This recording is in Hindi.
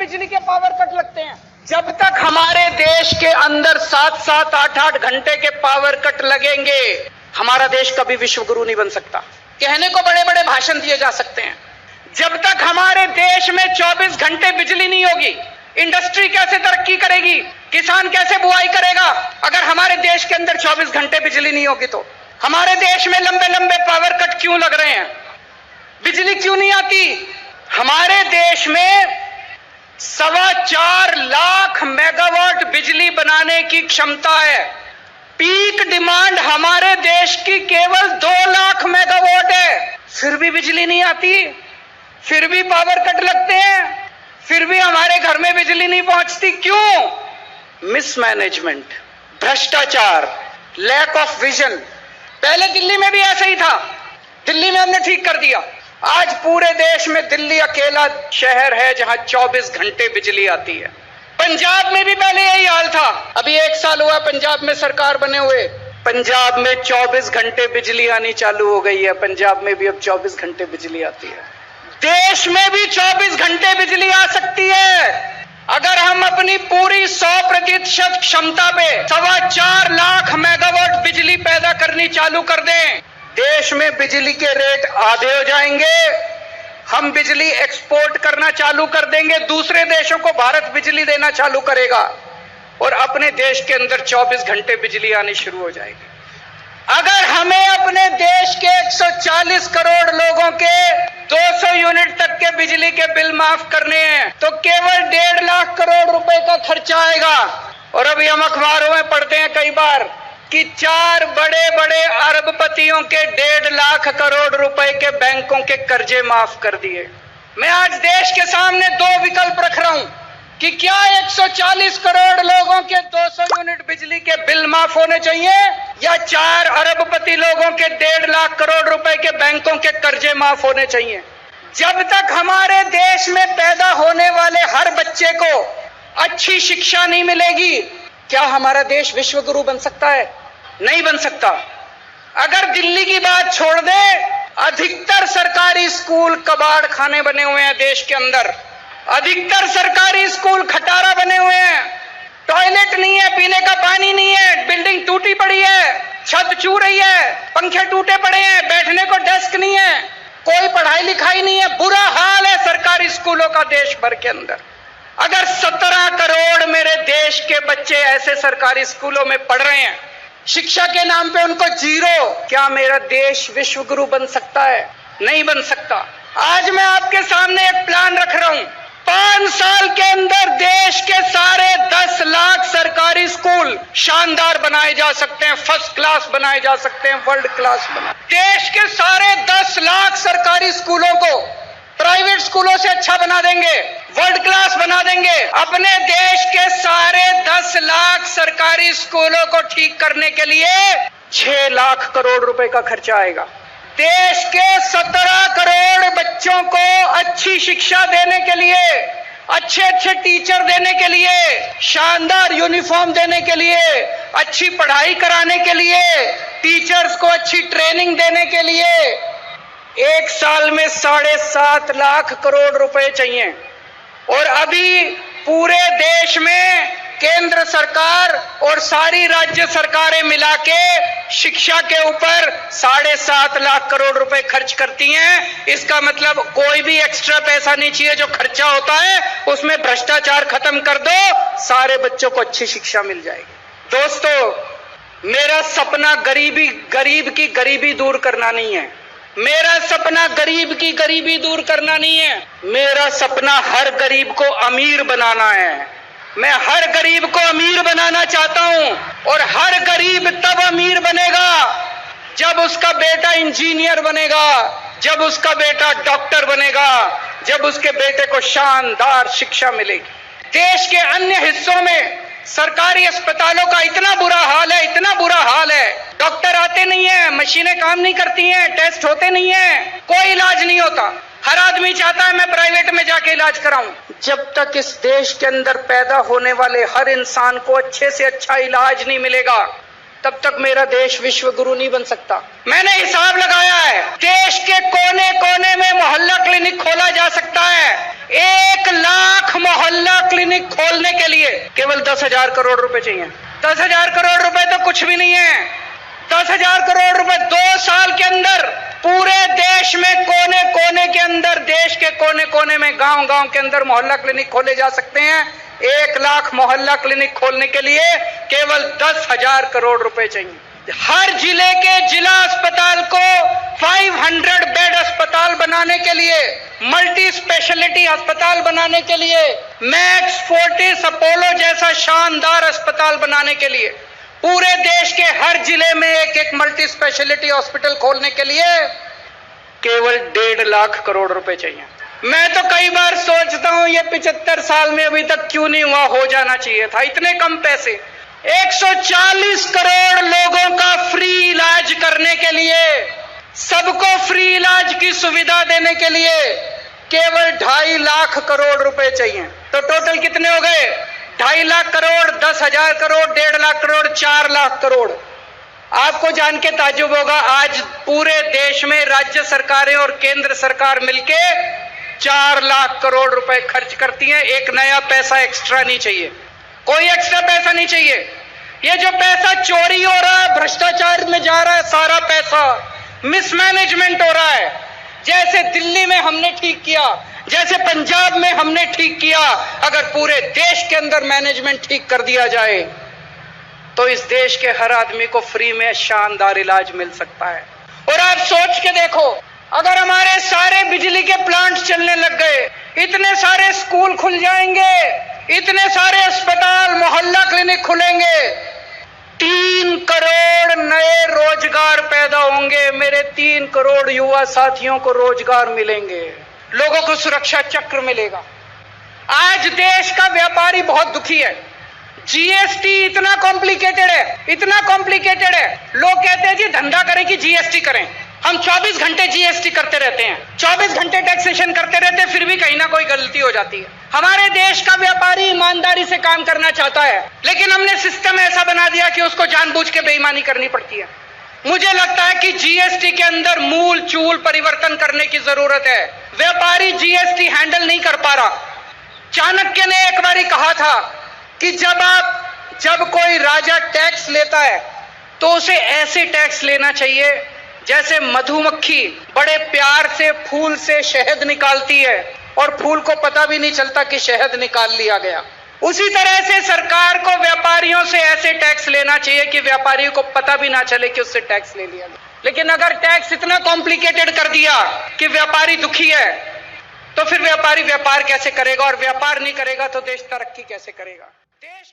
बिजली के पावर कट लगते हैं। जब तक हमारे देश के अंदर 7-7, 8-8 घंटे के पावर कट लगेंगे, हमारा देश कभी विश्व गुरु नहीं बन सकता। कहने को बड़े बड़े भाषण दिए जा सकते हैं, जब तक हमारे देश में 24 घंटे बिजली नहीं होगी, इंडस्ट्री कैसे तरक्की करेगी, किसान कैसे बुआई करेगा? अगर हमारे देश के अंदर 24 घंटे बिजली नहीं होगी तो हमारे देश में लंबे लंबे पावर कट क्यों लग रहे हैं? बिजली क्यों नहीं आती? हमारे देश में 4.25 लाख मेगावाट बिजली बनाने की क्षमता है। पीक डिमांड हमारे देश की केवल 2 लाख मेगावाट है, फिर भी बिजली नहीं आती, फिर भी पावर कट लगते हैं, फिर भी हमारे घर में बिजली नहीं पहुंचती। क्यों? मिसमैनेजमेंट, भ्रष्टाचार, लैक ऑफ विजन। पहले दिल्ली में भी ऐसा ही था, दिल्ली में हमने ठीक कर दिया। आज पूरे देश में दिल्ली अकेला शहर है जहां 24 घंटे बिजली आती है। पंजाब में भी पहले यही हाल था, अभी 1 साल हुआ पंजाब में सरकार बने हुए, पंजाब में 24 घंटे बिजली आनी चालू हो गई है। पंजाब में भी अब 24 घंटे बिजली आती है। देश में भी 24 घंटे बिजली आ सकती है अगर हम अपनी पूरी 100% क्षमता पे 4.25 लाख मेगावाट बिजली पैदा करनी चालू कर दें। देश में बिजली के रेट आधे हो जाएंगे, हम बिजली एक्सपोर्ट करना चालू कर देंगे, दूसरे देशों को भारत बिजली देना चालू करेगा और अपने देश के अंदर 24 घंटे बिजली आनी शुरू हो जाएगी। अगर हमें अपने देश के 140 करोड़ लोगों के 200 यूनिट तक के बिजली के बिल माफ करने हैं तो केवल 1.5 लाख करोड़ रुपए का खर्चा आएगा। और अभी हम अखबारों में पढ़ते हैं कई बार कि 4 बड़े बड़े अरबपतियों के 1.5 लाख करोड़ रुपए के बैंकों के कर्जे माफ कर दिए। मैं आज देश के सामने 2 विकल्प रख रहा हूं कि क्या 140 करोड़ लोगों के 200 यूनिट बिजली के बिल माफ होने चाहिए या 4 अरबपति लोगों के 1.5 लाख करोड़ रुपए के बैंकों के कर्जे माफ होने चाहिए। जब तक हमारे देश में पैदा होने वाले हर बच्चे को अच्छी शिक्षा नहीं मिलेगी, क्या हमारा देश विश्व गुरु बन सकता है? नहीं बन सकता। अगर दिल्ली की बात छोड़ दे, अधिकतर सरकारी स्कूल कबाड़ खाने बने हुए हैं देश के अंदर। अधिकतर सरकारी स्कूल खटारा बने हुए हैं, टॉयलेट नहीं है, पीने का पानी नहीं है, बिल्डिंग टूटी पड़ी है, छत चू रही है, पंखे टूटे पड़े हैं, बैठने को डेस्क नहीं है, कोई पढ़ाई लिखाई नहीं है। बुरा हाल है सरकारी स्कूलों का देश भर के अंदर। अगर 17 करोड़ मेरे देश के बच्चे ऐसे सरकारी स्कूलों में पढ़ रहे हैं, शिक्षा के नाम पे उनको 0, क्या मेरा देश विश्व गुरु बन सकता है? नहीं बन सकता। आज मैं आपके सामने एक प्लान रख रहा हूं। 5 साल के अंदर देश के सारे 10 लाख सरकारी स्कूल शानदार बनाए जा सकते हैं, फर्स्ट क्लास बनाए जा सकते हैं, वर्ल्ड क्लास बनाए। देश के सारे 10 लाख सरकारी स्कूलों को प्राइवेट स्कूलों से अच्छा बना देंगे, वर्ल्ड क्लास बना देंगे। अपने देश के सारे 10 लाख सरकारी स्कूलों को ठीक करने के लिए 6 लाख करोड़ रुपए का खर्चा आएगा। देश के 17 करोड़ बच्चों को अच्छी शिक्षा देने के लिए, अच्छे अच्छे टीचर देने के लिए, शानदार यूनिफॉर्म देने के लिए, अच्छी पढ़ाई कराने के लिए, टीचर्स को अच्छी ट्रेनिंग देने के लिए 1 साल में 7.5 लाख करोड़ रुपए चाहिए। और अभी पूरे देश में केंद्र सरकार और सारी राज्य सरकारें मिला के शिक्षा के ऊपर 7.5 लाख करोड़ रुपए खर्च करती हैं। इसका मतलब कोई भी एक्स्ट्रा पैसा नहीं चाहिए, जो खर्चा होता है उसमें भ्रष्टाचार खत्म कर दो, सारे बच्चों को अच्छी शिक्षा मिल जाएगी। दोस्तों, मेरा सपना गरीब की गरीबी दूर करना नहीं है। मेरा सपना गरीब की गरीबी दूर करना नहीं है। मेरा सपना हर गरीब को अमीर बनाना है। मैं हर गरीब को अमीर बनाना चाहता हूं और हर गरीब तब अमीर बनेगा जब उसका बेटा इंजीनियर बनेगा, जब उसका बेटा डॉक्टर बनेगा, जब उसके बेटे को शानदार शिक्षा मिलेगी। देश के अन्य हिस्सों में सरकारी अस्पतालों का इतना बुरा हाल है, इतना बुरा हाल है, डॉक्टर आते नहीं है, मशीनें काम नहीं करती हैं, टेस्ट होते नहीं हैं, कोई इलाज नहीं होता। हर आदमी चाहता है मैं प्राइवेट में जाके इलाज कराऊं। जब तक इस देश के अंदर पैदा होने वाले हर इंसान को अच्छे से अच्छा इलाज नहीं मिलेगा, तब तक मेरा देश विश्व गुरु नहीं बन सकता। मैंने हिसाब लगाया है, देश के कोने कोने में मोहल्ला क्लिनिक खोला जा सकता है। 1 लाख मोहल्ले क्लिनिक खोलने के लिए केवल 10,000 करोड़ रुपए चाहिए। 10,000 करोड़ रुपए तो कुछ भी नहीं है। 10,000 करोड़ रुपए 2 साल के अंदर पूरे देश में कोने कोने के अंदर, देश के कोने कोने में, गांव गांव के अंदर मोहल्ला क्लिनिक खोले जा सकते हैं। 1 लाख मोहल्ला क्लिनिक खोलने के लिए केवल 10,000 करोड़ रुपए चाहिए। हर जिले के जिला अस्पताल को 500 बेड अस्पताल बनाने के लिए, मल्टी स्पेशलिटी अस्पताल बनाने के लिए, मैक्स फोर्टिस अपोलो जैसा शानदार अस्पताल बनाने के लिए, पूरे देश के हर जिले में एक मल्टी स्पेशलिटी हॉस्पिटल खोलने के लिए केवल 1.5 लाख करोड़ रुपए चाहिए। मैं तो कई बार सोचता हूं ये 75 साल में अभी तक क्यों नहीं हुआ, हो जाना चाहिए था। इतने कम पैसे, 140 करोड़ लोगों का फ्री इलाज करने के लिए, सबको फ्री इलाज की सुविधा देने के लिए केवल 2.5 लाख करोड़ रुपए चाहिए। तो टोटल कितने हो गए? 2.5 लाख करोड़, 10,000 करोड़, 1.5 लाख करोड़, 4 लाख करोड़। आपको जान के ताज्जुब होगा, आज पूरे देश में राज्य सरकारें और केंद्र सरकार मिलके 4 लाख करोड़ रुपए खर्च करती हैं। एक नया पैसा एक्स्ट्रा नहीं चाहिए, कोई एक्स्ट्रा पैसा नहीं चाहिए। ये जो पैसा चोरी हो रहा है, भ्रष्टाचार में जा रहा है, सारा पैसा मिसमैनेजमेंट हो रहा है। जैसे दिल्ली में हमने ठीक किया, जैसे पंजाब में हमने ठीक किया, अगर पूरे देश के अंदर मैनेजमेंट ठीक कर दिया जाए तो इस देश के हर आदमी को फ्री में शानदार इलाज मिल सकता है। और आप सोच के देखो, अगर हमारे सारे बिजली के प्लांट चलने लग गए, इतने सारे स्कूल खुल जाएंगे, इतने सारे अस्पताल, मोहल्ला क्लिनिक खुलेंगे, 3 करोड़ नए रोजगार पैदा होंगे। मेरे 3 करोड़ युवा साथियों को रोजगार मिलेंगे, लोगों को सुरक्षा चक्र मिलेगा। आज देश का व्यापारी बहुत दुखी है। जीएसटी इतना कॉम्प्लिकेटेड है, इतना कॉम्प्लिकेटेड है। लोग कहते हैं जी धंधा करें कि जीएसटी करें। हम 24 घंटे जीएसटी करते रहते हैं, 24 घंटे टैक्सेशन करते रहते हैं, फिर भी कहीं ना कोई गलती हो जाती है। हमारे देश का व्यापारी ईमानदारी से काम करना चाहता है, लेकिन हमने सिस्टम ऐसा बना दिया कि उसको जानबूझ के बेईमानी करनी पड़ती है। मुझे लगता है कि जीएसटी के अंदर मूल चूल परिवर्तन करने की जरूरत है। व्यापारी जीएसटी हैंडल नहीं कर पा रहा। चाणक्य ने एक बारी कहा था कि जब कोई राजा टैक्स लेता है तो उसे ऐसे टैक्स लेना चाहिए जैसे मधुमक्खी बड़े प्यार से फूल से शहद निकालती है और फूल को पता भी नहीं चलता कि शहद निकाल लिया गया। उसी तरह से सरकार को व्यापारियों से ऐसे टैक्स लेना चाहिए कि व्यापारियों को पता भी ना चले कि उससे टैक्स ले लिया गया। लेकिन अगर टैक्स इतना कॉम्प्लिकेटेड कर दिया कि व्यापारी दुखी है, तो फिर व्यापारी व्यापार कैसे करेगा? और व्यापार नहीं करेगा तो देश तरक्की कैसे करेगा? देश